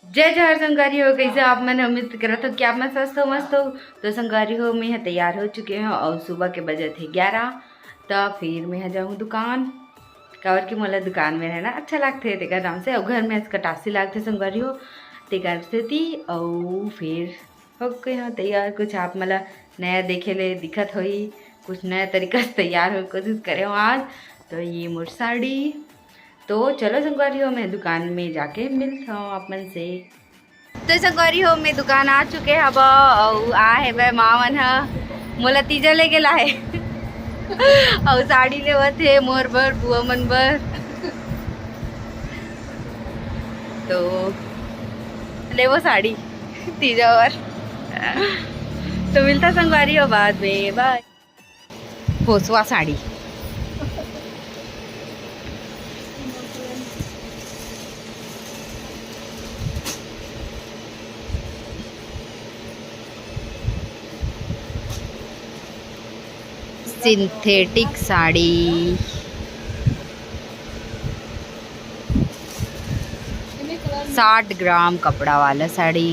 जय जय संगारी हो। कैसे आप? मैंने उम्मीद करा था कि आप मैं स्वस्थ हो, मस्त हो। तो संगारी हो मैं तैयार हो चुके हैं और सुबह के बजे थे 11। तो फिर मैं जाऊँ दुकान कावर की मोला दुकान में रहना अच्छा लगते है तेकर नाम से और घर में कटासी लगते संगारी हो तेकर से थी और फिर हो गए हाँ तैयार। कुछ आप मला नया देखे ले दिखत होई, कुछ नया तरीका से तैयार हो कोशिश करे हो आज। तो ये मोर साड़ी। तो चलो संगवारी हो मैं दुकान में जाके मिलता हूँ अपन से। तो संगवारी हो मैं दुकान आ चुके हब और आ है भाई मावन ह मोला तीजा ले गेला है और साड़ी लेवत है मोर बर बुआ मन बर। तो ले वो साड़ी तीजा बर। तो मिलता संगवारी हो बाद में, बाय। पोसवा साड़ी सिंथेटिक साड़ी 60 ग्राम कपड़ा वाला साड़ी।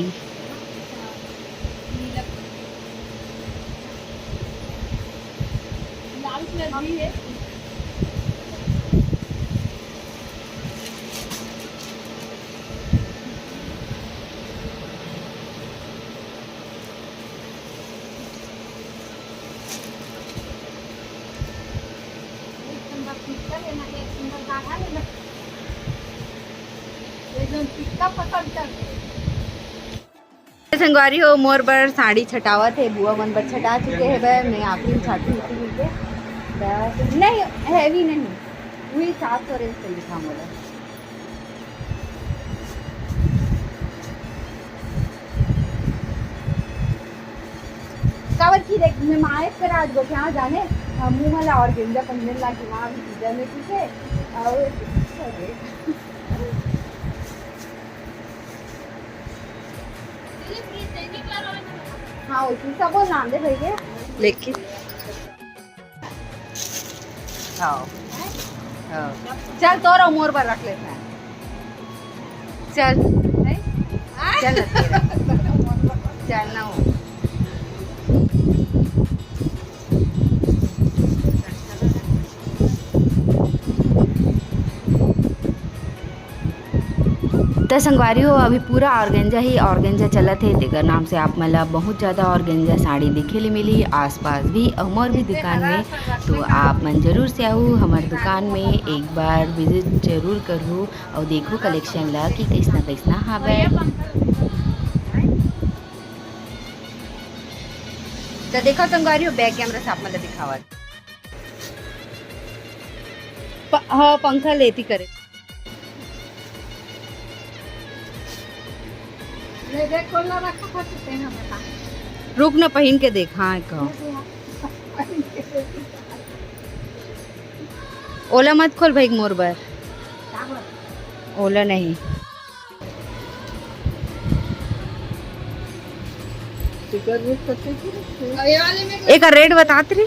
संगवारी हो मोर बर साड़ी छटावत है, बुआ मन बर छटा चुके हैं भाई। मैं आखिरी छाटी हुई मिलके बस नहीं हैवी नहीं वही 700 रेंज से लिखा मोला। कावर की देख मैं माए कर आज गो क्या जाने मुंह मला और गेंदा पहनने लागी वहाँ भी पूजा में पीछे और हाँ वही सब नाम दे भैया लेकिन हाँ हाँ चल तोरा मोर पर रख लेते हैं। चल चल चल ना हो। तो संगवारी हो अभी पूरा ऑर्गेंजा ही ऑर्गेंजा चलत है तेकर नाम से आप मला बहुत ज़्यादा ऑर्गेंजा साड़ी देखे ले मिली आसपास भी और भी दुकान में। तो आप मन जरूर से आओ हमारे दुकान में एक बार विजिट जरूर करूँ और देखो कलेक्शन ला कि कैसना कैसना हावे। तो देखो संगवारी हो बैक कैमरा से आप मला दिखावा। हाँ पंखा लेती करे रुक न पहन के देखा है कहो। ओला मत खोल भाई मोर बर ओला नहीं। एक रेट बतात रही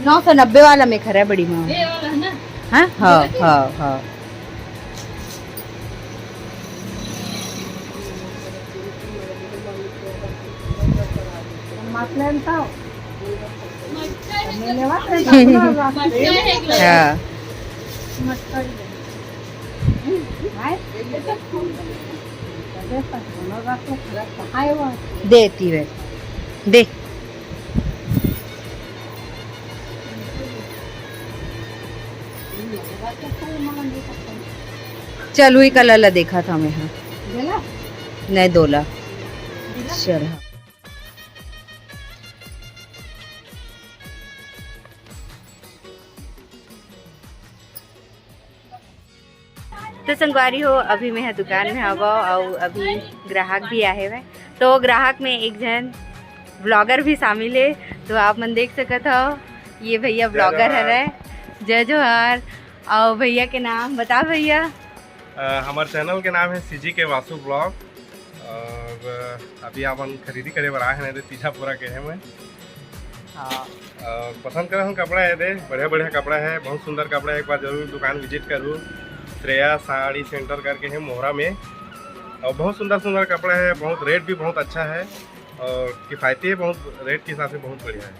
990 वाला में खरा बड़ी माँ। हाँ हाँ हाँ हाँ देती है दे चल हुई कलर देखा था मैं। हाँ नहीं दोला चल। हाँ तो संगवारी हो अभी मैं दुकान में हवा और अभी ग्राहक भी आए हुए। तो ग्राहक में एक जन ब्लॉगर भी शामिल है। तो आप मन देख सकते हो ये भैया ब्लॉगर है। जय जोहार। और भैया के नाम बता भैया। हमारे चैनल के नाम है सीजी के वासु ब्लॉग और अभी आप खरीदी करे बर आए हैं तीजापुरा के हैं मैं। हाँ पसंद करे हम कपड़ा है दे बढ़िया बढ़िया कपड़ा है, बहुत सुंदर कपड़ा है। एक बार जरूर दुकान विजिट करूँ। श्रेया साड़ी सेंटर करके है मोहरा में, और बहुत सुंदर सुंदर कपड़ा है। बहुत रेट भी बहुत अच्छा है और किफ़ायती है, बहुत रेट के हिसाब से बहुत बढ़िया है।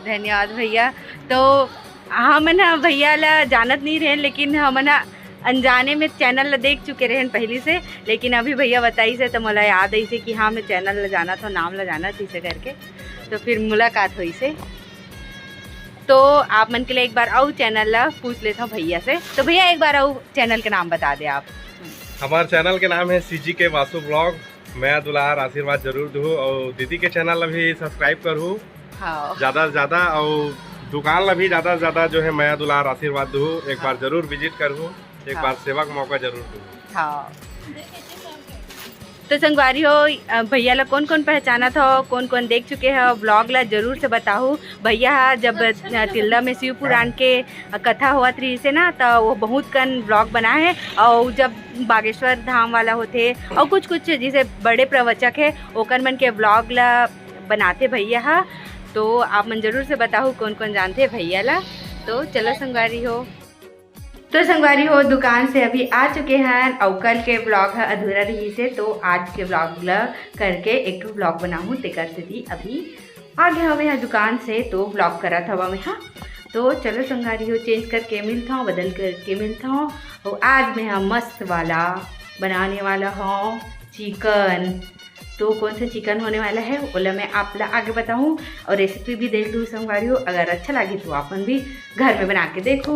धन्यवाद भैया। तो हम ना भैया ला जानत नहीं रहे, लेकिन हम ना अनजाने में चैनल ला देख चुके रहे पहले से, लेकिन अभी भैया बताई से तो मला याद आई से कि हाँ मैं चैनल ला जाना था, नाम ला जाना थी से करके, तो फिर मुलाकात हुई से। तो आप मन के लिए एक बार आओ चैनल ला पूछ लेता हूँ भैया से। तो भैया एक बार आओ चैनल का नाम बता दे आप। हमारे चैनल के नाम है सीजी के वासु ब्लॉग। मैं दुलार आशीर्वाद जरूर दूँ और दीदी के चैनल भी सब्सक्राइब करूँ हाँ ज़्यादा से ज़्यादा, और दुकान ला भी ज़्यादा से ज़्यादा जो है मैं दुलार आशीर्वाद दूँ। एक बार ज़रूर विजिट करूँ, एक बार सेवा का मौका जरूर दूँ। हाँ तो संगवारी हो भैया ला कौन कौन पहचाना था, कौन कौन देख चुके हैं ब्लॉग ला जरूर से बताऊँ। भैया जब तिल्दा में शिव पुराण के कथा हुआ थी से ना, तो वो बहुत कन ब्लॉग बना है। और जब बागेश्वर धाम वाला होते और कुछ कुछ जैसे बड़े प्रवचक है ओकर मन के ब्लॉग ला बनाते भैया। तो आप मन जरूर से बताओ कौन कौन जानते हैं भैया ला। तो चलो संगवारी हो, तो संगवारी हो दुकान से अभी आ चुके हैं और कल के ब्लॉग है अधूरा रही से, तो आज के ब्लॉग ला करके एक ब्लॉग बनाऊँ तेकर से थी अभी आ गया हमें यहाँ दुकान से, तो ब्लॉग करा था वह में। हाँ तो चलो संगवारी हो चेंज करके मिलता हूँ, बदल करके मिलता हूँ। और आज मैं हम मस्त वाला बनाने वाला हूँ चिकन। तो कौन सा चिकन होने वाला है ओला मैं आप ला आगे बताऊँ और रेसिपी भी देख लूँ संगवारी हो। अगर अच्छा लगे तो अपन भी घर में बना के देखो।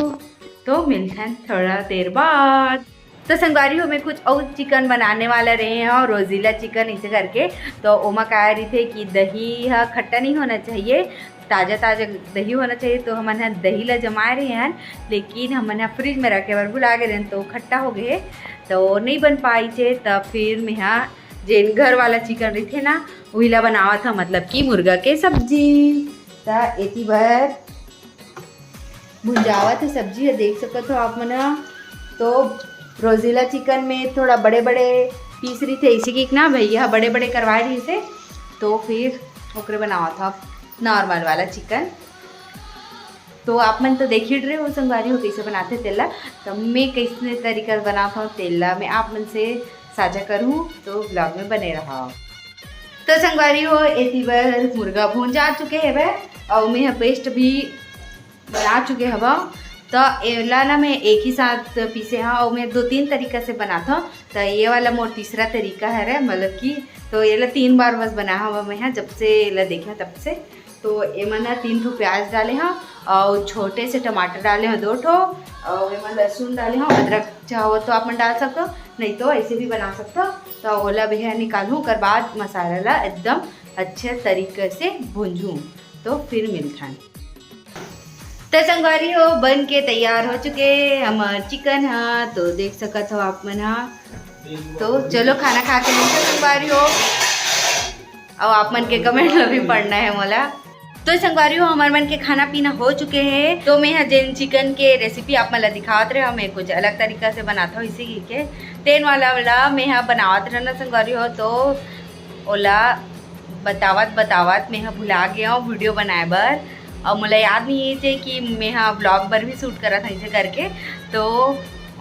तो मिलते हैं थोड़ा देर बाद। तो संगवारी हो मैं कुछ और चिकन बनाने वाला रहे हैं और रोजीला चिकन इसे करके। तो ओमा कह रही थे कि दही है खट्टा नहीं होना चाहिए, ताज़ा ताज़ा दही होना चाहिए। तो हम यहाँ दही ला जमा रहे हैं, लेकिन हम यहाँ फ्रिज में रखे बार भुला गए तो खट्टा हो गए तो नहीं बन पाई थे। तब फिर मैं यहाँ जेन घर वाला चिकन रही थे ना वही ला बनावा था, मतलब कि मुर्गा के सब्जी। तो एती भर भुंजावा था सब्जी है, देख सकते हो आप मना। तो रोजीला चिकन में थोड़ा बड़े बड़े पीस रही थे, इसी की ना भैया बड़े बड़े करवाए रही से। तो फिर ओकरे बनावा था नॉर्मल वाला चिकन। तो आप मन तो देख ही रहे हो संगवारी हो कैसे बनाते तेला। तो मैं कैसे तरीका बनाता हूँ तेला मैं आप मन से साझा करूँ, तो ब्लॉग में बने रहा। तो संगवारी हो एती बार मुर्गा भून जा चुके हैं वह, और मैं पेस्ट भी बना चुके हवा। तो एला ना मैं एक ही साथ पीसे हाँ, और मैं 2-3 तरीका से बनाता। तो ये वाला मोर तीसरा तरीका है रे, मतलब कि तो ये ला 3 बार बस बना हवा मैं यहाँ जब से ये ला देखा तब से। तो ये मैंने 3 ठो प्याज डाले हाँ, और छोटे से टमाटर डाले हैं 2 ठो, और ये मैंने लहसुन डाले हाँ। अदरक चाहो तो आप मन डाल सकते हो, नहीं तो ऐसे भी बना सकते हो। तो ओला भैया निकालूँ कर बाद मसाला ला एकदम अच्छे तरीके से भूंजूँ, तो फिर मिलता है। तो संगवारी हो बन के तैयार हो चुके हमारे चिकन हाँ, तो देख सकते हो आप मन हाँ। तो चलो खाना खा के मिलते संगवारी हो, और आप मन के कमेंट में भी पढ़ना है मोला। तो संगवारी हो हमारे मन के खाना पीना हो चुके हैं। तो मैं यहाँ जैन चिकन के रेसिपी आप मला दिखावत रहे, मैं कुछ अलग तरीका से बनाता हूँ इसी के तेन वाला मैं यहाँ बनावत रहना संगवारी हो। तो ओला बतावत मैं यहाँ भुला गया हूँ वीडियो बनाए बर, और मुझे याद नहीं है कि मैं हाँ ब्लॉग पर भी शूट करा था इसे करके। तो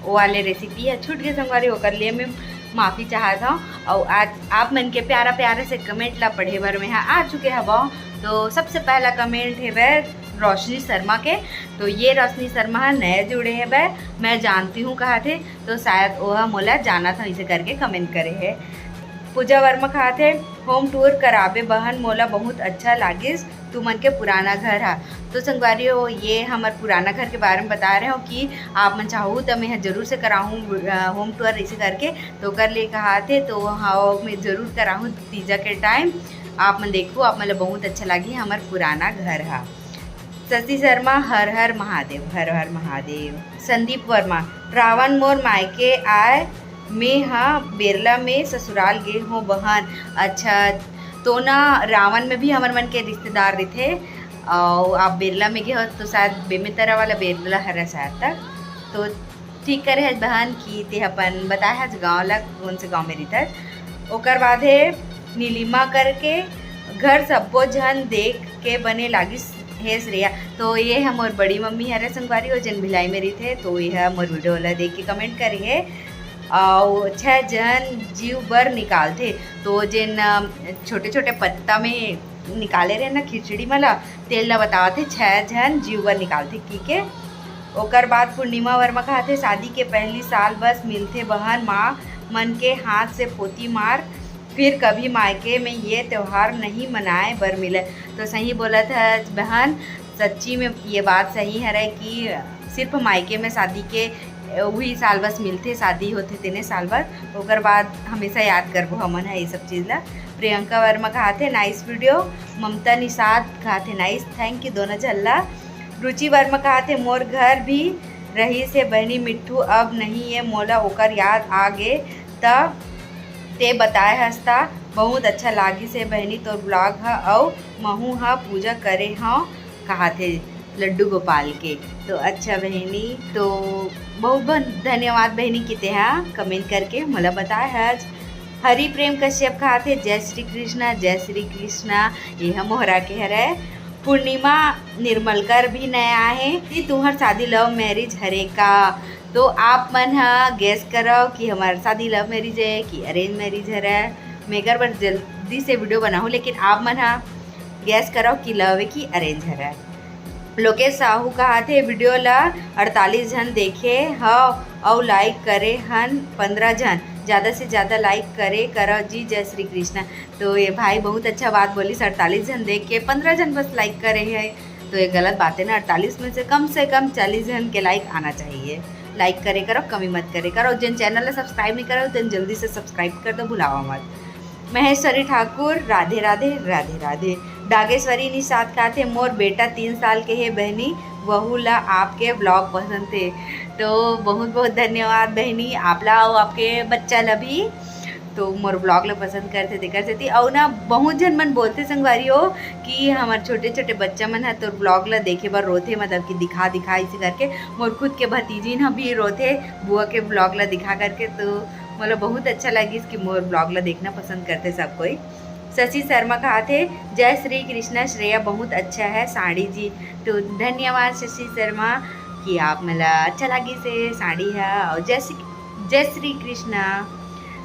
वो वाले रेसिपी है छूट के संगवारी हो कर लिए मैं माफ़ी चाहता हूँ। और आज आप मन के प्यारा प्यारे से कमेंट ला पढ़े बार में यहाँ आ चुके हवा। तो सबसे पहला कमेंट है वह रोशनी शर्मा के। तो ये रोशनी शर्मा नए जुड़े हैं वह, मैं जानती हूँ कहा थे, तो शायद वह मोला जाना था इसे करके कमेंट करे है। पूजा वर्मा कहा थे होम टूर कराबे बहन मोला बहुत अच्छा लागिस, तू मन के पुराना घर है। तो संगवारी हो ये हमारे पुराना घर के बारे में बता रहे हो कि आप मन चाहूँ तो मैं ज़रूर से कराऊँ होम टूर ऐसे करके। तो कर लिए कहा थे, तो हाँ मैं ज़रूर कराऊँ तीजा के टाइम। आप मन देखो आप मतलब बहुत अच्छा लगी हमारे पुराना घर है। शशि शर्मा हर हर महादेव, हर हर महादेव। संदीप वर्मा रावण मोर मायके आए, मैं हाँ बेरला में ससुराल गए हूँ बहन। अच्छा तो ना रावण में भी हमारे मन के रिश्तेदार रहे थे, और आप बेरला में गए हो तो शायद बेमेतरा वाला बेरला हरा शायद तक। तो ठीक करे है बहन की ते अपन बताया है गाँव ला कौन से गाँव में रहता है। ओकर बाद है नीलिमा करके घर सबो जन देख के बने लागिस थे श्रेया। तो ये हम और बड़ी मम्मी हरे संगवारी हो जन भिलाई मेरी थे। तो यह मोर वीडियो वाला देख के कमेंट करिए और 6 जन जीव बर निकाल थे। तो जिन छोटे छोटे पत्ता में निकाले रहे ना खिचड़ी मला तेल ला बतावा थे 6 जन जीव बर निकाल थे। ठीक है। ओकर बाद पूर्णिमा वर्मा कहा थे शादी के पहली साल बस मिलते बहन माँ मन के हाथ से पोती मार, फिर कभी मायके में ये त्यौहार नहीं मनाए बर मिले। तो सही बोला था बहन, सच्ची में ये बात सही है कि सिर्फ मायके में शादी के वही साल बस मिलते, शादी होते 3 साल बाद ओकर बाद हमेशा याद करबो हमन है ये सब चीज़ ला। प्रियंका वर्मा कहा थे नाइस वीडियो। ममता निषाद कहा थे नाइस, थैंक यू दोनों झल्ला। रुचि वर्मा कहा थे मोर घर भी रही से बहनी मिट्ठू अब नहीं है मोला ओकर याद आ गे तब ते बताए हस्ता बहुत अच्छा लागी से बहनी तोर ब्लॉग है और महू हा पूजा करे हाँ कहा थे लड्डू गोपाल के। तो अच्छा बहनी, तो बहुत बहुत धन्यवाद बहनी किते हाँ कमेंट करके मला बताए आज। हरि प्रेम कश्यप कहा थे जय श्री कृष्णा जय श्री कृष्णा, यह मोहरा के हरे। पूर्णिमा निर्मलकर भी नया है कि तुम्हार शादी लव मैरिज हरे का। तो आप मन हा गैस करो कि हमारा शादी लव मैरिज है कि अरेंज मैरिज है। मैं एक बार जल्दी से वीडियो बनाऊँ लेकिन आप मन हा गैस करो कि लव है कि अरेंज है। लोकेश साहू कहा थे वीडियो ला 48 जन देखे हाँ और लाइक करे हन 15 जन, ज़्यादा से ज़्यादा लाइक करे करो जी जय श्री कृष्णा। तो ये भाई बहुत अच्छा बात बोली, 48 जन देख के 15 जन बस लाइक करे हैं तो ये गलत बात है ना। 48 में से कम 40 जन के लाइक आना चाहिए। लाइक करे करो, कमी मत करे करो। जिन चैनल सब्सक्राइब नहीं करो तो जल्दी से सब्सक्राइब कर दो, भुलावा मत। महेश्वरी ठाकुर राधे राधे राधे राधे। डागेश्वरी निषाद कहा थे मोर बेटा 3 साल के है बहनी वहू ला आपके ब्लॉग पसंद थे। तो बहुत बहुत धन्यवाद बहनी आप ला और आपके बच्चा ला भी तो मोर ब्लॉग ला पसंद करते देखते थी। और ना बहुत जन मन बोलते संगवारी हो कि हमारे छोटे छोटे बच्चा मन है तो ब्लॉग ला देखे बार रोते, मतलब कि दिखा इसे करके। मोर खुद के भतीजी ना भी रोते बुआ के ब्लॉग ला दिखा करके। तो मतलब बहुत अच्छा लगी कि मोर ब्लॉग ला देखना पसंद करते सब कोई। शशि शर्मा कहा थे जय श्री कृष्णा श्रेया बहुत अच्छा है साड़ी जी। तो धन्यवाद शशि शर्मा कि आप मला अच्छा लगी से साड़ी है और जय श्री कृष्णा।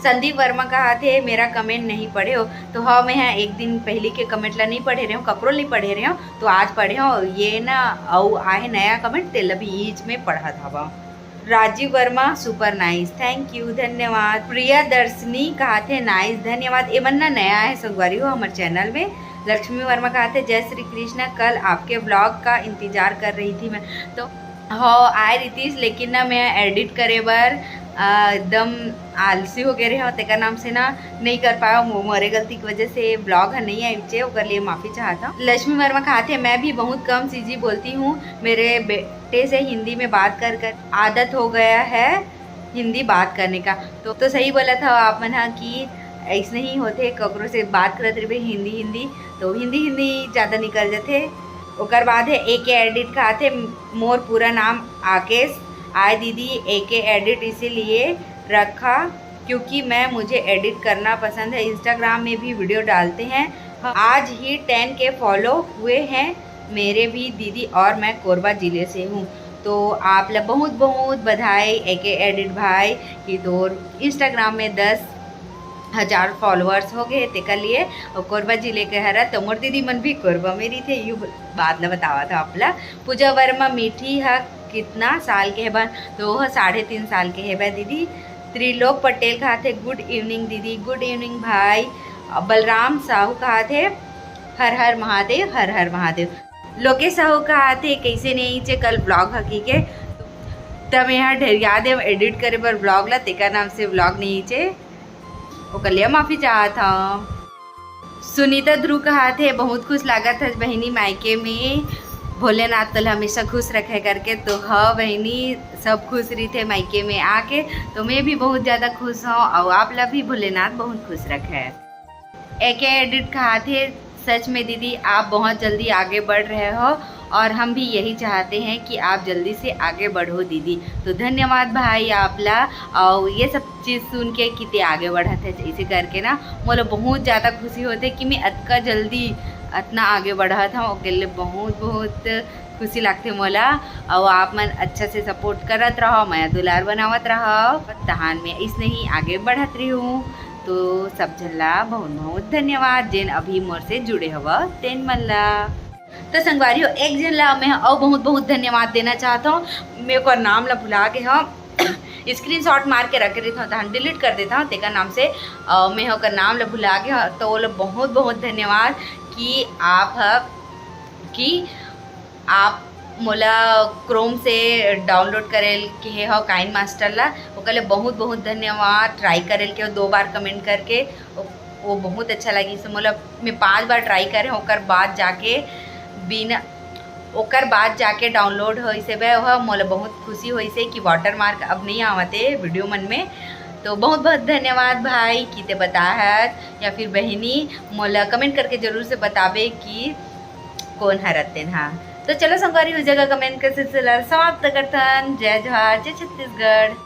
संदीप वर्मा कहा थे मेरा कमेंट नहीं पढ़े हो। तो हाँ मैं एक दिन पहले के कमेंट ला नहीं पढ़े रहे हूँ, कपड़ों नहीं पढ़े रहे हूँ तो आज पढ़े हो ये ना और आए नया कमेंट तेल भी ईच में पढ़ा था। Rajiv Verma super nice, thank you धन्यवाद। प्रिया दर्शनी कहा थे नाइस धन्यवाद। ये मन ना नया है संगवारी हो हमारे चैनल में। लक्ष्मी वर्मा कहा थे जय श्री कृष्णा कल आपके ब्लॉग का इंतजार कर रही थी मैं। तो हाँ आए रही लेकिन ना मैं एडिट करे बार एकदम आलसी हो गए रहे हो तेका नाम से ना नहीं कर पाया मोरे गलती की वजह से ब्लॉग है नहीं आई कर लिए माफ़ी चाहता हूँ। लक्ष्मी वर्मा कहा थे मैं भी बहुत कम चीज़ें बोलती हूँ, मेरे बेटे से हिंदी में बात कर आदत हो गया है हिंदी बात करने का। तो सही बोला था आप मन कि ऐसे नहीं होते ककरों से बात करते रहे हिंदी तो हिंदी ज़्यादा निकल जाते। ओकर बाद है AK एडिट कहा थे मोर पूरा नाम आकेश आए दीदी AK एडिट इसीलिए रखा क्योंकि मुझे एडिट करना पसंद है। इंस्टाग्राम में भी वीडियो डालते हैं। आज ही 10K फॉलो हुए हैं मेरे भी दीदी और मैं कोरबा ज़िले से हूँ। तो आप लोग बहुत बहुत बधाई AK एडिट भाई कि तो इंस्टाग्राम में 10,000 फॉलोअर्स हो गए ते कर लिए। और कोरबा जिले के हरा तो मोर दीदी मन भी कोरबा मेरी थे यू बात ला बतावा था आपला। पूजा वर्मा मीठी है कितना साल के है बन तो 3.5 साल के है बा दीदी। त्रिलोक पटेल कहा थे गुड इवनिंग दीदी, गुड इवनिंग भाई। बलराम साहू कहा थे हर हर महादेव हर हर महादेव। लोकेश साहू कहा थे कैसे नहीं चे कल ब्लॉग हकीके तब यहाँ ढेरिया देव एडिट करे पर ब्लॉग ला तेका नाम से ब्लॉग नहीं चे वो कर लिया माफ़ी चाहा था। सुनीता ध्रुव कहा थे बहुत खुश लगा था बहनी मायके में भोलेनाथ तो हमेशा खुश रखे करके। तो हाँ बहनी सब खुश रही थे मायके में आके तो मैं भी बहुत ज़्यादा खुश हूँ और आप लोग भी भोलेनाथ बहुत खुश रखे। AK एडिट कहा थे सच में दीदी आप बहुत जल्दी आगे बढ़ रहे हो और हम भी यही चाहते हैं कि आप जल्दी से आगे बढ़ो दीदी। तो धन्यवाद भाई आपला। और ये सब चीज़ सुन के कितने आगे बढ़ा थे इसे करके ना मोला बहुत ज़्यादा खुशी होते कि मैं अतका जल्दी इतना आगे बढ़ा था ओके लिए बहुत बहुत खुशी लगती मोला। और आप मन अच्छा से सपोर्ट करत रहो, मैं दुलार बनावत रहो, तहान में इसने ही आगे बढ़त रही हूँ। तो सब झन ला बहुत बहुत धन्यवाद जेन अभी मोर से जुड़े हवा तेन मन ला। तो संगवारी हो एक जन ला मैं और बहुत बहुत धन्यवाद देना चाहता हूँ। मेरे को नाम ला भुला के हम स्क्रीनशॉट मार के रख देता हूँ तो हम डिलीट कर देता हूँ तेका नाम से। मैं होकर नाम ला भुला के तो वो बहुत बहुत धन्यवाद कि आप मोला क्रोम से डाउनलोड करेल के हे हो काइन मास्टर ला, ओकर ले बहुत बहुत धन्यवाद। ट्राई करेल के 2 बार कमेंट करके वो बहुत अच्छा लगी से मोला। मैं 5 बार ट्राई करे ओकर बाद जाके डाउनलोड होइसे बे वह मोला बहुत खुशी होइसे कि वाटर मार्क अब नहीं आवते वीडियो मन में। तो बहुत बहुत धन्यवाद भाई कि ते बताहत या फिर बहनी मोला कमेंट करके जरूर से बताबे कि कौन हरतेन। हाँ तो चलो संगवारी उस जगह कमेंट कर सिलसिला समाप्त करतन। जय जोहार, जय छत्तीसगढ़।